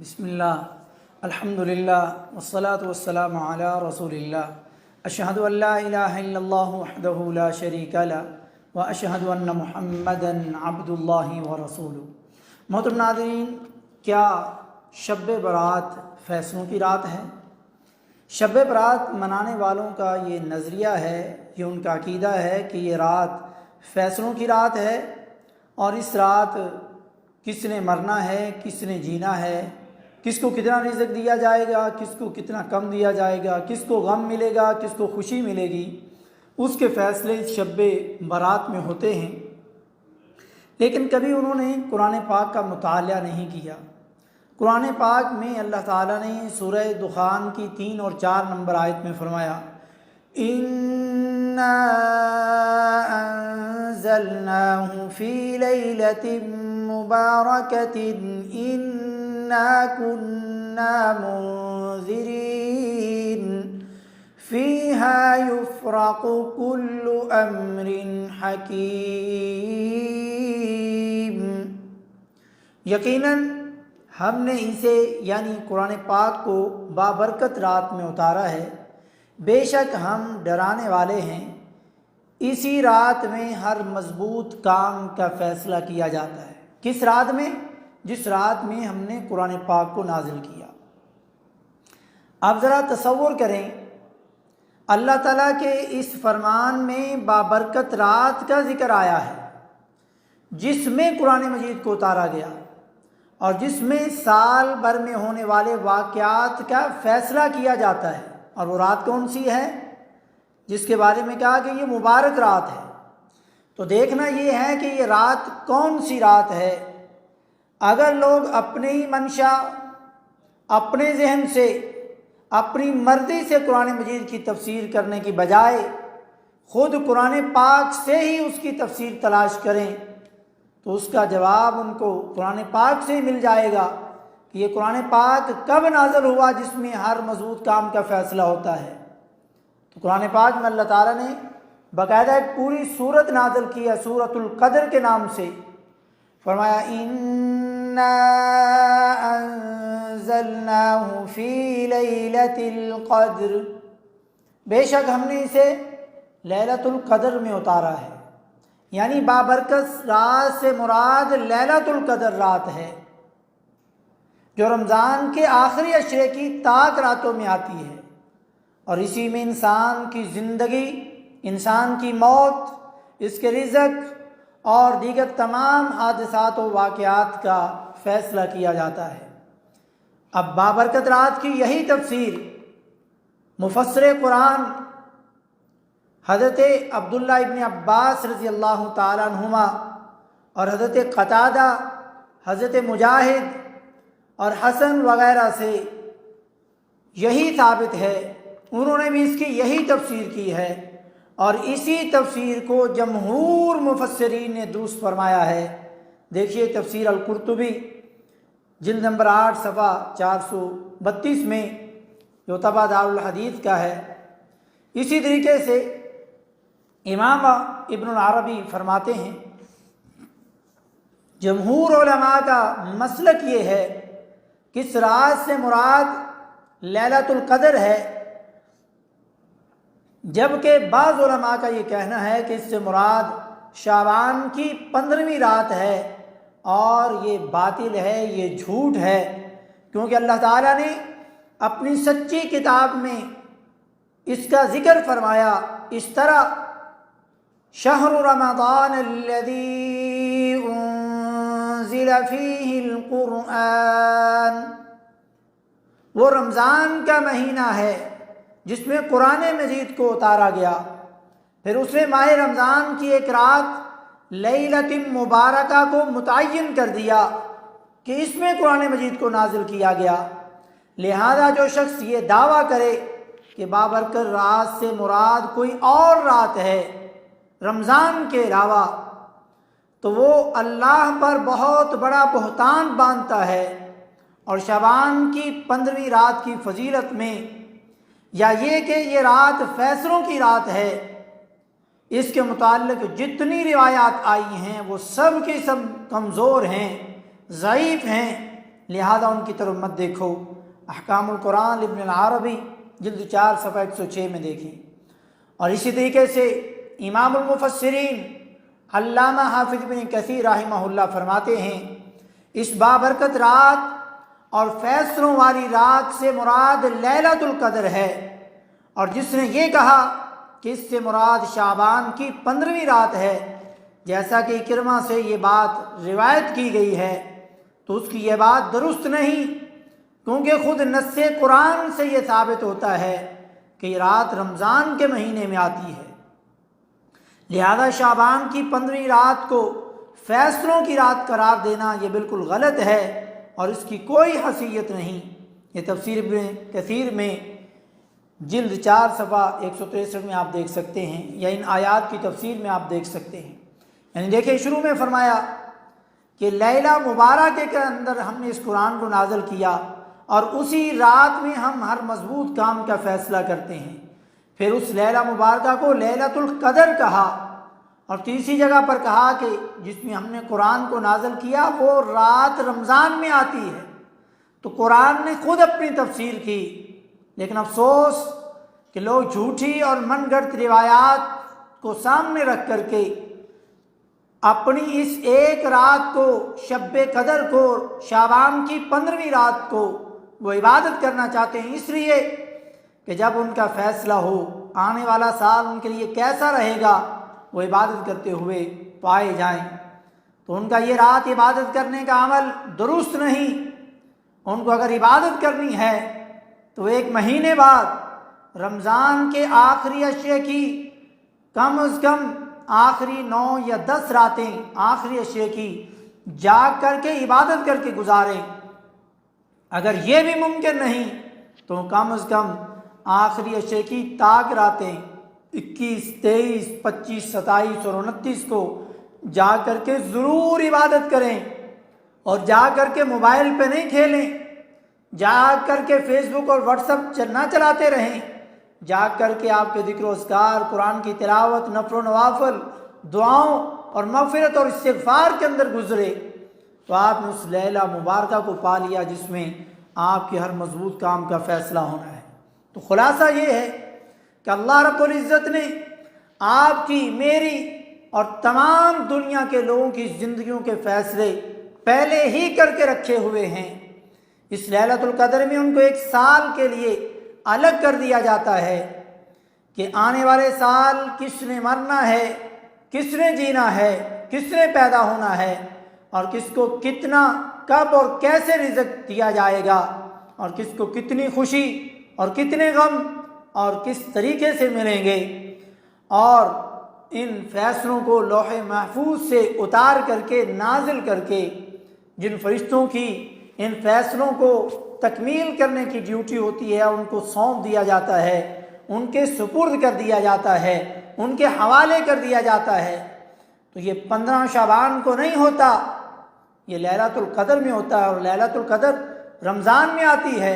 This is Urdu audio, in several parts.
بسم اللہ الحمدللہ والصلاة والسلام علی رسول اللہ اشہد ان لا الہ الا اللہ وحدہ لا شریک لہ واشہد ان محمدا عبد اللہ ورسولہ۔ محترم ناظرین، کیا شب برات فیصلوں کی رات ہے؟ شب برات منانے والوں کا یہ نظریہ ہے، یہ ان کا عقیدہ ہے کہ یہ رات فیصلوں کی رات ہے، اور اس رات کس نے مرنا ہے، کس نے جینا ہے، کس کو کتنا رزق دیا جائے گا، کس کو کتنا کم دیا جائے گا، کس کو غم ملے گا، کس کو خوشی ملے گی، اس کے فیصلے اس شب برات میں ہوتے ہیں۔ لیکن کبھی انہوں نے قرآن پاک کا مطالعہ نہیں کیا۔ قرآن پاک میں اللہ تعالیٰ نے سورہ دخان کی 3 اور 4 نمبر آیت میں فرمایا، اِنَّا أَنزَلْنَاهُ فِي لَيْلَةٍ مُبَارَكَةٍ إِنَّا كُنَّا مُنذِرِينَ فِيهَا يُفْرَقُ كُلُّ أَمْرٍ حَكِيمٍ۔ یقیناً ہم نے اسے یعنی قرآن پاک کو بابرکت رات میں اتارا ہے، بے شک ہم ڈرانے والے ہیں۔ اسی رات میں ہر مضبوط کام کا فیصلہ کیا جاتا ہے۔ کس رات میں؟ جس رات میں ہم نے قرآن پاک کو نازل کیا۔ آپ ذرا تصور کریں، اللہ تعالیٰ کے اس فرمان میں بابرکت رات کا ذکر آیا ہے جس میں قرآن مجید کو اتارا گیا، اور جس میں سال بھر میں ہونے والے واقعات کا فیصلہ کیا جاتا ہے۔ اور وہ رات کون سی ہے جس کے بارے میں کہا کہ یہ مبارک رات ہے؟ تو دیکھنا یہ ہے کہ یہ رات کون سی رات ہے۔ اگر لوگ اپنی ہی منشا، اپنے ذہن سے، اپنی مرضی سے قرآن مجید کی تفسیر کرنے کی بجائے خود قرآن پاک سے ہی اس کی تفسیر تلاش کریں تو اس کا جواب ان کو قرآن پاک سے ہی مل جائے گا کہ یہ قرآن پاک کب نازل ہوا جس میں ہر مضبوط کام کا فیصلہ ہوتا ہے۔ تو قرآن پاک میں اللہ تعالیٰ نے باقاعدہ ایک پوری سورت نازل کی ہے، سورۃ القدر کے نام سے۔ فرمایا اِنَّا أَنزَلْنَاهُ فِي لَيْلَةِ الْقَدْرِ، بے شک ہم نے اسے لیلۃ القدر میں اتارا ہے، یعنی بابرکت رات سے مراد لیلۃ القدر رات ہے جو رمضان کے آخری عشرے کی طاق راتوں میں آتی ہے، اور اسی میں انسان کی زندگی، انسان کی موت، اس کے رزق اور دیگر تمام حادثات و واقعات کا فیصلہ کیا جاتا ہے۔ اب بابرکت رات کی یہی تفسیر مفسر قرآن حضرت عبداللہ ابن عباس رضی اللہ تعالیٰ عنہما اور حضرت قتادہ، حضرت مجاہد اور حسن وغیرہ سے یہی ثابت ہے، انہوں نے بھی اس کی یہی تفسیر کی ہے، اور اسی تفسیر کو جمہور مفسرین نے درست فرمایا ہے۔ دیکھیے تفسیر القرطبی جلد نمبر 8 صفحہ 432 میں جو طبع دار الحدیث کا ہے۔ اسی طریقے سے امام ابن العربی فرماتے ہیں جمہور علماء کا مسلک یہ ہے کہ اس رات سے مراد لیلۃ القدر ہے، جبکہ بعض علماء کا یہ کہنا ہے کہ اس سے مراد شعبان کی 15ویں رات ہے، اور یہ باطل ہے، یہ جھوٹ ہے، کیونکہ اللہ تعالیٰ نے اپنی سچی کتاب میں اس کا ذکر فرمایا اس طرح، شہر رمضان الذی انزل فیہ القرآن، وہ رمضان کا مہینہ ہے جس میں قرآن مجید کو اتارا گیا۔ پھر اس نے ماہ رمضان کی ایک رات لیلۃ مبارکہ کو متعین کر دیا کہ اس میں قرآن مجید کو نازل کیا گیا۔ لہذا جو شخص یہ دعویٰ کرے کہ بابرکت رات سے مراد کوئی اور رات ہے رمضان کے علاوہ، تو وہ اللہ پر بہت بڑا بہتان باندھتا ہے، اور شعبان کی 15ویں رات کی فضیلت میں، یا یہ کہ یہ رات فیصلوں کی رات ہے، اس کے متعلق جتنی روایات آئی ہیں وہ سب کی سب کمزور ہیں، ضعیف ہیں، لہذا ان کی طرف مت دیکھو۔ احکام القرآن ابن العربی جلد 4 صفحہ 106 میں دیکھیں۔ اور اسی طریقے سے امام المفسرین علامہ حافظ بن کثیر رحمہ اللہ فرماتے ہیں اس بابرکت رات اور فیصلوں والی رات سے مراد لیلۃ القدر ہے، اور جس نے یہ کہا کہ اس سے مراد شعبان کی 15ویں رات ہے، جیسا کہ اکرمہ سے یہ بات روایت کی گئی ہے، تو اس کی یہ بات درست نہیں، کیونکہ خود نص قرآن سے یہ ثابت ہوتا ہے کہ یہ رات رمضان کے مہینے میں آتی ہے۔ لہذا شعبان کی 15ویں رات کو فیصلوں کی رات قرار دینا یہ بالکل غلط ہے اور اس کی کوئی حیثیت نہیں۔ یہ تفسیر ابن کثیر میں جلد 4 صفحہ 163 میں آپ دیکھ سکتے ہیں، یا ان آیات کی تفسیر میں آپ دیکھ سکتے ہیں۔ یعنی دیکھیں شروع میں فرمایا کہ لیلہ مبارکہ کے اندر ہم نے اس قرآن کو نازل کیا اور اسی رات میں ہم ہر مضبوط کام کا فیصلہ کرتے ہیں۔ پھر اس لیلہ مبارکہ کو لیلۃ القدر کہا، اور تیسری جگہ پر کہا کہ جس میں ہم نے قرآن کو نازل کیا وہ رات رمضان میں آتی ہے۔ تو قرآن نے خود اپنی تفسیر کی، لیکن افسوس کہ لوگ جھوٹی اور من گھڑت روایات کو سامنے رکھ کر کے اپنی اس ایک رات کو، شب قدر کو، شعبان کی 15ویں رات کو وہ عبادت کرنا چاہتے ہیں، اس لیے کہ جب ان کا فیصلہ ہو آنے والا سال ان کے لیے کیسا رہے گا وہ عبادت کرتے ہوئے پائے جائیں۔ تو ان کا یہ رات عبادت کرنے کا عمل درست نہیں۔ ان کو اگر عبادت کرنی ہے تو ایک مہینے بعد رمضان کے آخری عشرے کی کم از کم آخری 9 یا 10 راتیں آخری عشرے کی جاگ کر کے عبادت کر کے گزاریں۔ اگر یہ بھی ممکن نہیں تو کم از کم آخری عشرے کی طاق راتیں 21، 23، 25، 27 اور 29 کو جا کر کے ضرور عبادت کریں، اور جا کر کے موبائل پہ نہیں کھیلیں، جا کر کے فیس بک اور واٹس ایپ نہ چلاتے رہیں، جا کر کے آپ کے ذکر و اذکار، قرآن کی تلاوت، نفل و نوافل، دعاؤں اور مغفرت اور استغفار کے اندر گزرے، تو آپ نے اس لیلہ مبارکہ کو پا لیا جس میں آپ کے ہر مضبوط کام کا فیصلہ ہونا ہے۔ تو خلاصہ یہ ہے کہ اللہ رب العزت نے آپ کی، میری اور تمام دنیا کے لوگوں کی زندگیوں کے فیصلے پہلے ہی کر کے رکھے ہوئے ہیں۔ اس لیلۃ القدر میں ان کو ایک سال کے لیے الگ کر دیا جاتا ہے کہ آنے والے سال کس نے مرنا ہے، کس نے جینا ہے، کس نے پیدا ہونا ہے، اور کس کو کتنا، کب اور کیسے رزق دیا جائے گا، اور کس کو کتنی خوشی اور کتنے غم اور کس طریقے سے ملیں گے۔ اور ان فیصلوں کو لوح محفوظ سے اتار کر کے نازل کر کے جن فرشتوں کی ان فیصلوں کو تکمیل کرنے کی ڈیوٹی ہوتی ہے ان کو سونپ دیا جاتا ہے، ان کے سپرد کر دیا جاتا ہے، ان کے حوالے کر دیا جاتا ہے۔ تو یہ 15 شعبان کو نہیں ہوتا، یہ لیلۃ القدر میں ہوتا ہے، اور لیلۃ القدر رمضان میں آتی ہے،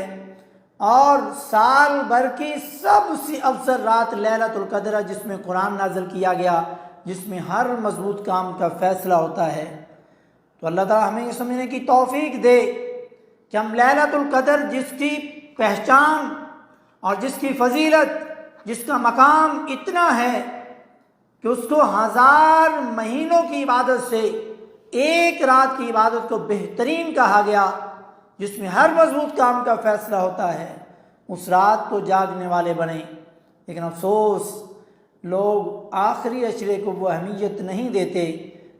اور سال بھر کی سب سے افضل رات لیلۃ القدر ہے جس میں قرآن نازل کیا گیا، جس میں ہر مضبوط کام کا فیصلہ ہوتا ہے۔ تو اللہ تعالیٰ ہمیں یہ سمجھنے کی توفیق دے کہ ہم لیلۃ القدر جس کی پہچان اور جس کی فضیلت، جس کا مقام اتنا ہے کہ اس کو 1000 مہینوں کی عبادت سے ایک رات کی عبادت کو بہترین کہا گیا، جس میں ہر مضبوط کام کا فیصلہ ہوتا ہے، اس رات کو جاگنے والے بنیں۔ لیکن افسوس لوگ آخری عشرے کو وہ اہمیت نہیں دیتے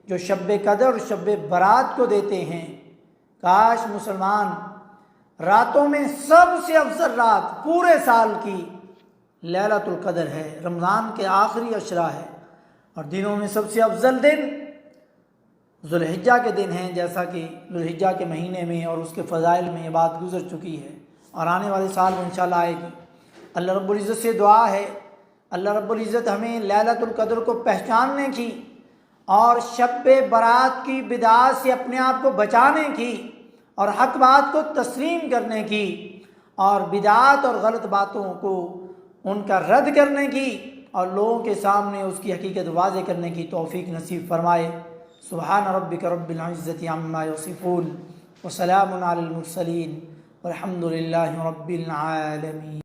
جو شب قدر اور شب برات کو دیتے ہیں۔ کاش مسلمان راتوں میں سب سے افضل رات پورے سال کی لیلۃ القدر ہے، رمضان کے آخری عشرہ ہے، اور دنوں میں سب سے افضل دن ذوالحجہ کے دن ہیں، جیسا کہ ذوالحجہ کے مہینے میں اور اس کے فضائل میں یہ بات گزر چکی ہے، اور آنے والے سال میں انشاءاللہ آئے گی۔ اللہ رب العزت سے دعا ہے اللہ رب العزت ہمیں لیلۃ القدر کو پہچاننے کی اور شب برات کی بدعات سے اپنے آپ کو بچانے کی اور حق بات کو تسلیم کرنے کی اور بدعات اور غلط باتوں کو ان کا رد کرنے کی اور لوگوں کے سامنے اس کی حقیقت واضح کرنے کی توفیق نصیب فرمائے۔ سبحان ربک رب العزت عما یصفون وسلام علی المرسلین والحمد للہ رب العالمین۔